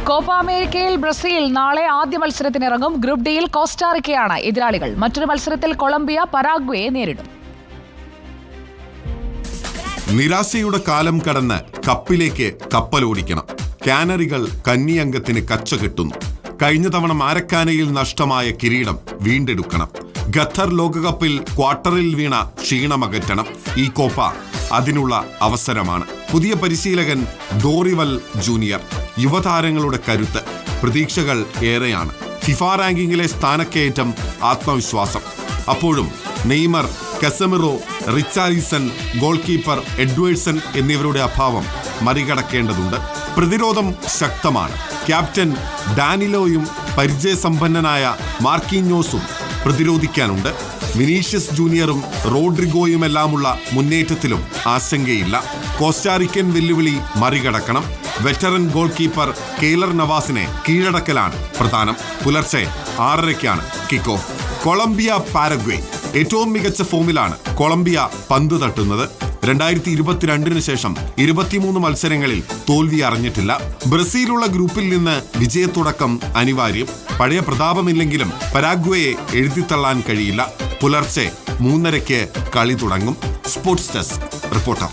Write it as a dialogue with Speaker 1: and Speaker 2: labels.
Speaker 1: Copa അമേരിക്കയിൽ Brazil നാളെ ആദ്യ മത്സരത്തിനിറങ്ങും. ഗ്രൂപ്പ് ഡിയിൽ കോസ്റ്റാറിക്കയാണ് എതിരാളികൾ. മറ്റൊരു മത്സരത്തിൽ കൊളംബിയ പരാഗ്വയെ നേരിടും.
Speaker 2: നിരാശയുടെ കാലം കടന്ന് കപ്പിലേക്ക് കപ്പലോടിക്കണം. കാനറികൾ കന്നിയംഗത്തിന് കച്ച കിട്ടുന്നു. കഴിഞ്ഞ തവണ മാരക്കാനയിൽ നഷ്ടമായ കിരീടം വീണ്ടെടുക്കണം. ഖത്തർ ലോകകപ്പിൽ ക്വാർട്ടറിൽ വീണ ക്ഷീണമകറ്റണം. ഈ കോപ്പ അതിനുള്ള അവസരമാണ്. പുതിയ പരിശീലകൻ ഡോറിവൽ ജൂനിയർ. യുവതാരങ്ങളുടെ കരുത്ത്. പ്രതീക്ഷകൾ ഏറെയാണ്. ഫിഫ റാങ്കിങ്ങിലെ സ്ഥാനക്കയറ്റം, ആത്മവിശ്വാസം. അപ്പോഴും Neymar, Casemiro, Richarlison, goalkeeper Ederson എന്നിവരുടെ അഭാവം മറികടക്കേണ്ടതുണ്ട്. പ്രതിരോധം ശക്തമാണ്. ക്യാപ്റ്റൻ ഡാനിലോയും പരിചയസമ്പന്നനായ മാർക്കീഞ്ഞോസും പ്രതിരോധിക്കാനുണ്ട്. വിനീഷ്യസ് ജൂനിയറും റോഡ്രിഗോയുമെല്ലാമുള്ള മുന്നേറ്റത്തിലും ആശങ്കയില്ല. കോസ്റ്റാറിക്കൻ വെല്ലുവിളി മറികടക്കണം. വെറ്ററൻ ഗോൾ കീപ്പർ കെയ്ലർ നവാസിനെ കീഴടക്കലാണ് പ്രധാനം. പുലർച്ചെ 6:30-ക്കാണ് കിക്ക് ഓഫ്. Colombia Paraguay. ഏറ്റവും മികച്ച ഫോമിലാണ് കൊളംബിയ പന്ത് തട്ടുന്നത്. 2022 ശേഷം 23 മത്സരങ്ങളിൽ തോൽവി അറിഞ്ഞിട്ടില്ല. ബ്രസീലുള്ള ഗ്രൂപ്പിൽ നിന്ന് വിജയത്തുടക്കം അനിവാര്യം. പഴയ പ്രതാപമില്ലെങ്കിലും പരാഗ്വയെ എഴുതിത്തള്ളാൻ കഴിയില്ല. പുലർച്ചെ 3:30-ക്ക് കളി തുടങ്ങും. Sports desk reporter.